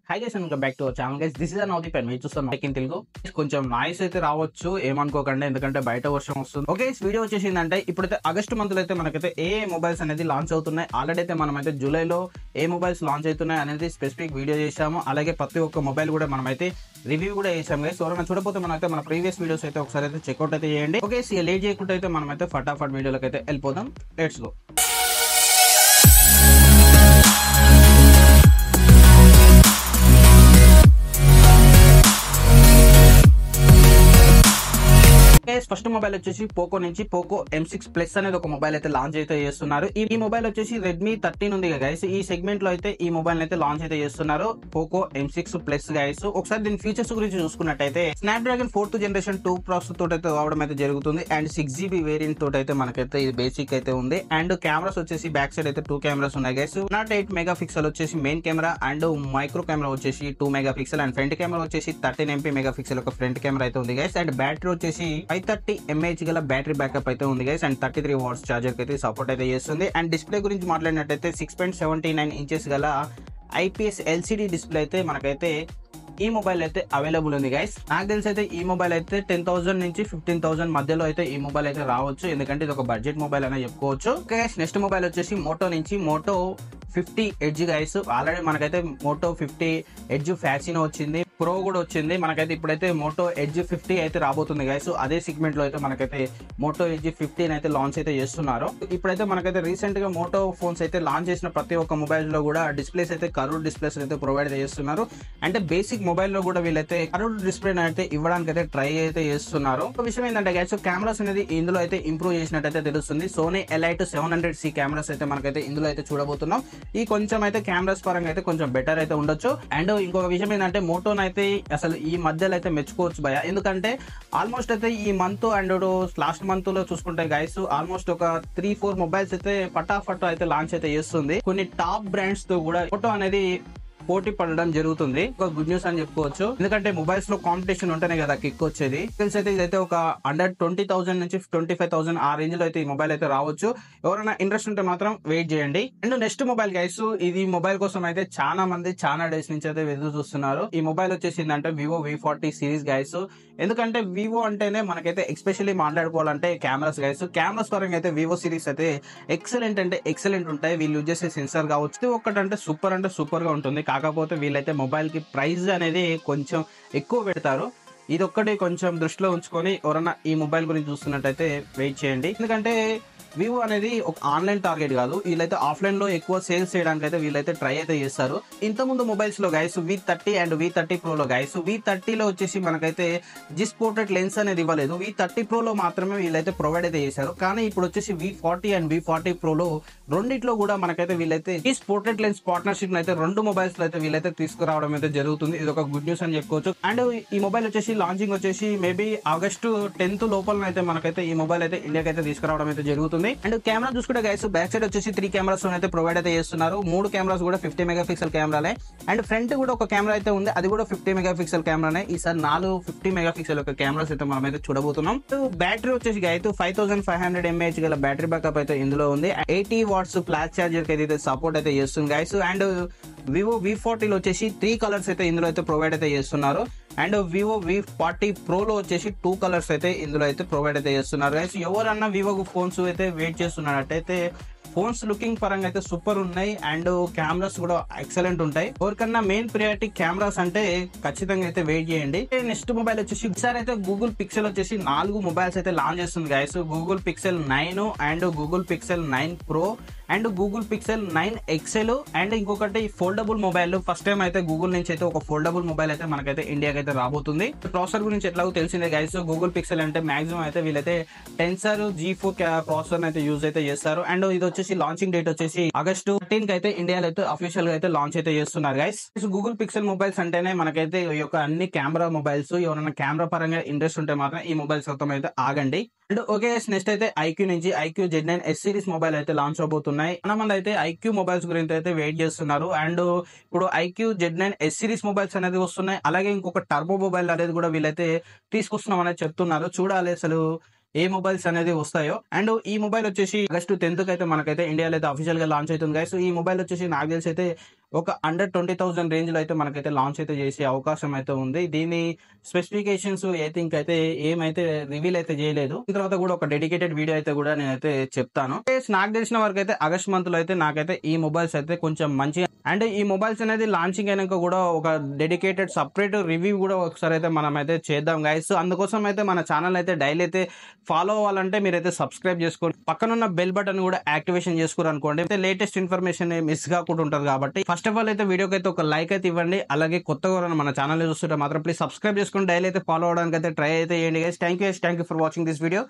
High guys welcome back to our channel guys. This is another pen మీరు చూస్తున్న tech in Telugu. కొంచెం noise అయితే రావచ్చు, ఏమనుకోకండి, ఎందుకంటే బయట వర్షం వస్తుంది. ఓకే, వీడియో వచ్చేసి ఏంటంటే ఇప్పుడైతే ఆగస్టు మంత్ లో అయితే మనకైతే ఏ మొబైల్స్ అనేది లాంచ్ అవుతున్నాయి. ఆల్రెడీ అయితే మనం అయితే జూలైలో ఏ మొబైల్స్ లాంచ్ అవుతున్నాయి అనేది స్పెసిఫిక్ వీడియో చేసాము. అలాగే ప్రతి ఒక్క మొబైల్ కూడా మనం అయితే రివ్యూ కూడా చేసాము గైస్. ఎవరైనా చూడకపోతే మనం అయితే మన ప్రీవియస్ వీడియోస్ అయితే ఒకసారి అయితే చెక్అౌట్ అయితే చేయండి. ఓకే, లేట్ చేయకుండా అయితే మనం అయితే ఫటాఫట్ వీడియోలోకి అయితే వెళ్ళిపోదాం. Let's go. ఫస్ట్ మొబైల్ వచ్చేసి పోకో నుంచి పోకో M6 ప్లస్ అనేది ఒక మొబైల్ అయితే లాంచ్ అయితే చేస్తున్నారు. ఈ మొబైల్ వచ్చేసి రెడ్మీ 13 ఉంది గైస్. ఈ సెగ్మెంట్ లో అయితే ఈ మొబైల్ అయితే లాంచ్ అయితే చేస్తున్నారు, పోకో M6 ప్లస్ గైస్. ఒకసారి దీని ఫీచర్స్ గురించి చూసుకున్నట్టయితే స్నాప్డ్రాగన్ 4th జనరేషన్ 2 ప్రాసెసర్ తోటి అయితే రావడం అయితే జరుగుతుంది. అండ్ 6GB వేరియంట్ తోటి అయితే మనకైతే ఇది బేసిక్ అయితే ఉంది. అండ్ కెమెరాస్ వచ్చేసి బ్యాక్ సైడ్ అయితే 2 కెమెరాస్ ఉన్నాయి గైస్. 8 మెగా పిక్సెల్ వచ్చేసి main camera, and micro camera వచ్చేసి 2 mega pixel, and front camera వచ్చేసి 13MP మెగా పిక్సెల్ ఒక ఫ్రంట్ కెమెరా అయితే ఉంది గైస్. అండ్ బ్యాటరీ వచ్చేసి 530 mAh గల బ్యాటరీ బ్యాకప్ అయితే ఉంది గైస్. అండ్ 33 వాట్స్ చార్జర్ అయితే సపోర్ట్ అయితే చేస్తుంది. అండ్ డిస్ప్లే గురించి మాట్లాడినట్టయితే 6.79 ఇంచెస్ గల IPS LCD డిస్ప్లే అయితే మనకైతే ఈ మొబైల్ అయితే అవైలబుల్ ఉంది గైస్. నాకు తెలిసి అయితే ఈ మొబైల్ అయితే 10,000 నుంచి 15,000 మధ్యలో అయితే ఈ మొబైల్ అయితే రావచ్చు, ఎందుకంటే ఇది ఒక బడ్జెట్ మొబైల్ అనే చెప్పుకోవచ్చు. గైస్, నెక్స్ట్ మొబైల్ వచ్చేసి మోటో నుంచి మోటో 50 ఎడ్జ్ గైస్. ఆల్రెడీ మనకైతే మోటో 50 ఎడ్జ్ ఫ్యాషన్ వచ్చింది, ప్రో కూడా వచ్చింది. మనకైతే ఇప్పుడైతే మోటో ఎడ్జ్ 50 అయితే రాబోతుంది గైస్. అదే సెగ్మెంట్ లో అయితే మనకైతే మోటో ఎడ్జ్ 15 అయితే లాంచ్ అయితే చేస్తున్నారు. ఇప్పుడైతే మనకైతే రీసెంట్ గా మోటో ఫోన్స్ అయితే లాంచ్ చేసిన ప్రతి ఒక్క మొబైల్ లో కూడా డిస్ప్లేస్ అయితే కర్వ్డ్ డిస్ప్లేస్ అయితే ప్రొవైడ్ చేస్తున్నారు. అంటే బేసిక్ మొబైల్ లో కూడా వీళ్ళైతే కర్వ్డ్ డిస్ప్లే అయితే ఇవ్వడానికి అయితే ట్రై అయితే చేస్తున్నారు. ఒక విషయం ఏంటంటే గైస్, కెమెరాస్ అనేది ఇందులో అయితే ఇంప్రూవ్ చేసినట్టయితే తెలుస్తుంది. సోనీ ఎలైట్ 700C కెమెరాస్ అయితే మనకైతే ఇందులో అయితే చూడబోతున్నాం. ఈ కొంచెం అయితే కెమెరాస్ పరంగా అయితే కొంచెం బెటర్ అయితే ఉండొచ్చు. అండ్ ఇంకొక విషయం ఏంటంటే మోటోన్ అయితే అసలు ఈ మధ్యలో అయితే మెచ్చుకోవచ్చు భయ, ఎందుకంటే ఆల్మోస్ట్ అయితే ఈ మంత్ అండ్ లాస్ట్ మంత్ లో చూసుకుంటే గైస్ ఆల్మోస్ట్ ఒక 3-4 మొబైల్స్ అయితే ఫటాఫట్ అయితే లాంచ్ అయితే చేస్తుంది. కొన్ని టాప్ బ్రాండ్స్ తో కూడా మోటో అనేది పోటీ పడడం జరుగుతుంది. ఒక గుడ్ న్యూస్ అని చెప్పుకోవచ్చు, ఎందుకంటే మొబైల్స్ లో కాంపిటీషన్ ఉంటేనే కదా కిక్ వచ్చేది. తెలిసి అయితే ఇదైతే ఒక అండర్ 20,000 నుంచి 25,000 ఆ రేంజ్ లో అయితే ఈ మొబైల్ అయితే రావచ్చు. ఎవరైనా ఇంట్రెస్ట్ ఉంటే మాత్రం వెయిట్ చేయండి. అండ్ నెక్స్ట్ మొబైల్ గైస్, ఇది మొబైల్ కోసం అయితే చాలా మంది చాలా డేస్ నుంచి అయితే ఎదురు చూస్తున్నారు. ఈ మొబైల్ వచ్చేసిందంటే వివో V40 సిరీస్ గైస్. ఎందుకంటే వివో అంటేనే మనకైతే ఎక్స్పెషల్లీ మాట్లాడుకోవాలంటే కెమెరాస్ గైస్. కెమెరాస్ పరంగా అయితే వివో సిరీస్ అయితే ఎక్సలెంట్ అంటే ఎక్సలెంట్ ఉంటాయి. వీళ్ళు యూజ్ చేసే సెన్సార్ కావచ్చు ఒక్కటంటే సూపర్ గా ఉంటుంది. కాకపోతే వీళ్ళైతే మొబైల్ కి ప్రైస్ అనేది కొంచెం ఎక్కువ పెడతారు. ఇది ఒక్కటి కొంచెం దృష్టిలో ఉంచుకొని ఎవరన్నా ఈ మొబైల్ గురించి చూస్తున్నట్టయితే వెయిట్ చేయండి. ఎందుకంటే వివో అనేది ఒక ఆన్లైన్ టార్గెట్ కాదు, వీళ్ళైతే ఆఫ్లైన్ లో ఎక్కువ సేల్స్ చేయడానికి అయితే వీళ్ళైతే ట్రై అయితే చేస్తారు. ఇంతకుముందు మొబైల్స్ లో guys V30 and V30 Pro లో గైస్, V30 లో వచ్చేసి మనకైతే జిస్ పోర్ట్రేట్ లెన్స్ అనేది ఇవ్వలేదు. V30 Pro లో మాత్రమే వీళ్ళైతే ప్రొవైడ్ అయితే చేశారు. కానీ ఇప్పుడు వచ్చేసి V40 అండ్ V40 Pro లో రెండిట్లో కూడా మనకైతే వీళ్ళైతే జిస్ పోర్ట్రేట్ లెన్స్ పార్ట్నర్షిప్ అయితే రెండు మొబైల్స్ లో అయితే వీళ్ళైతే తీసుకురావడం అయితే జరుగుతుంది. ఇది ఒక గుడ్ న్యూస్ అని చెప్పుకోవచ్చు. అండ్ ఈ మొబైల్ వచ్చేసి లాంచింగ్ వచ్చేసి మేబీ ఆగస్టు 10th లోపల అయితే మనకైతే ఈ మొబైల్ అయితే ఇండియాకి అయితే తీసుకురావడం అయితే జరుగుతుంది. అండ్ కెమెరా చూసుకుంటే గైస్, బ్యాక్ సైడ్ వచ్చేసి 3 కెమెరాస్ అయితే ప్రొవైడ్ అయితే చేస్తున్నారు. 3 కెమెరాస్ కూడా 50 మెగా పిక్సెల్ కెమెరాలే. అండ్ ఫ్రంట్ కూడా ఒక కెమెరా అయితే ఉంది, అది కూడా 50 మెగా పిక్సెల్ కెమెరానే. ఈసారి 4 50 మెగా పిక్సెల్ యొక్క కెమెరాస్ అయితే మనం అయితే చూడబోతున్నాం. బ్యాటరీ వచ్చేసి గైస్ 5500 mAh గల బ్యాటరీ బ్యాకప్ అయితే ఇందులో ఉంది. 80 వాట్స్ ఫ్లాష్ చార్జర్ కి అయితే సపోర్ట్ అయితే చేస్తుంది గైస్. అండ్ వివో V40 లో వచ్చేసి 3 కలర్స్ అయితే ఇందులో అయితే ప్రొవైడ్ అయితే చేస్తున్నారు. అండ్ వివో V40 Pro లో వచ్చేసి 2 కలర్స్ అయితే ఇందులో అయితే ప్రొవైడ్ అయితే చేస్తున్నారు గైస్. ఎవరన్నా వివో ఫోన్స్ అయితే వెయిట్ చేస్తున్నట్టయితే ఫోన్స్ లుకింగ్ పరంగా అయితే సూపర్ ఉన్నాయి. అండ్ కెమెరాస్ కూడా ఎక్సలెంట్ ఉంటాయి. ఎవరికన్నా మెయిన్ ప్రియారిటీ కెమెరాస్ అంటే ఖచ్చితంగా అయితే వెయిట్ చేయండి. నెక్స్ట్ మొబైల్ వచ్చేసి ఈసారి అయితే గూగుల్ పిక్సెల్ వచ్చేసి 4 మొబైల్స్ అయితే లాంచ్ చేస్తుంది guys. Google pixel 9 and Google pixel 9 Pro and Google pixel 9 XL and ఇంకొకటి ఫోల్డబుల్ మొబైల్. ఫస్ట్ టైం అయితే గూగుల్ నుంచి అయితే ఒక ఫోల్డబుల్ మొబైల్ అయితే మనకైతే ఇండియాకి అయితే రాబోతుంది. ప్రాసెసర్ గురించి ఎట్లాగో తెలిసిందే గైస్, గూగుల్ పిక్సెల్ అంటే మాక్సిమం అయితే వీళ్ళైతే టెన్సర్ G4 ప్రాసెసర్ అయితే యూజ్ అయితే చేస్తారు. అండ్ ఇది వచ్చేసి లాంచింగ్ డేట్ వచ్చేసి ఆగస్టు 13 అయితే ఇండియాలో అయితే అఫీషియల్ గా అయితే లాంచ్ అయితే చేస్తున్నారు గైస్. గూగుల్ పిక్సెల్ మొబైల్స్ అంటేనే మనకైతే ఈ యొక్క అన్ని కెమెరా మొబైల్స్. ఎవరైనా కెమెరా పరంగా ఇంట్రెస్ట్ ఉంటే మాత్రం ఈ మొబైల్స్ మొత్తం అయితే ఆగండి. అండ్ ఓకే, నెక్స్ట్ అయితే IQ నుంచి IQ Z9 S series mobile అయితే లాంచ్ అవబోతున్నాయి. చాలా మంది అయితే IQ మొబైల్స్ గురించి అయితే వెయిట్ చేస్తున్నారు. అండ్ ఇప్పుడు IQ Z9 S series mobiles అనేది వస్తున్నాయి. అలాగే ఇంకొక టర్బో మొబైల్ అనేది కూడా వీళ్ళైతే తీసుకొస్తున్నాం అనేది చెప్తున్నారు. చూడాలి అసలు ఏ మొబైల్స్ అనేది వస్తాయో. అండ్ ఈ మొబైల్ వచ్చేసి ఆగస్టు 10th అయితే మనకైతే ఇండియాలో అయితే అఫీషియల్ గా లాంచ్ అవుతుంది గైస్. ఈ మొబైల్ వచ్చేసి నాకు తెలిసి అయితే ఒక అండర్ 20,000 రేంజ్ లో అయితే మనకైతే లాంచ్ అయితే చేసే అవకాశం అయితే ఉంది. దీని స్పెసిఫికేషన్స్ అయితే ఇంకైతే ఏమైతే రివీల్ అయితే చేయలేదు. దీని తర్వాత కూడా ఒక డెడికేటెడ్ వీడియో అయితే కూడా నేనైతే చెప్తాను. నాకు తెలిసిన వరకు అయితే ఆగస్ట్ మంత్ లో అయితే నాకైతే ఈ మొబైల్స్ అయితే కొంచెం మంచిగా, అండ్ ఈ మొబైల్స్ అనేది లాంచింగ్ అయినాక కూడా ఒక డెడికేటెడ్ సపరేట్ రివ్యూ కూడా ఒకసారి అయితే మనం అయితే చేద్దాం గైస్. అందుకోసం అయితే మన ఛానల్ అయితే డైలీ అయితే ఫాలో అవ్వాలంటే మీరైతే సబ్స్క్రైబ్ చేసుకోండి, పక్కనున్న బెల్ బటన్ కూడా యాక్టివేషన్ చేసుకోరు అనుకోండి, అయితే లేటెస్ట్ ఇన్ఫర్మేషన్ మిస్ కాకుండా ఉంటుంది. కాబట్టి ఫస్ట్ ఆఫ్ ఆల్ అయితే వీడియోకి అయితే ఒక లైక్ అయితే ఇవ్వండి. అలాగే కొత్తగా మన ఛానల్ చూస్తుంటే మాత్రం ప్లీజ్ సబ్స్క్రైబ్ చేసుకుని డైలీ అయితే ఫాలో అవడానికి అయితే ట్రై అయితే చేయండి guys. Thank you for watching this video.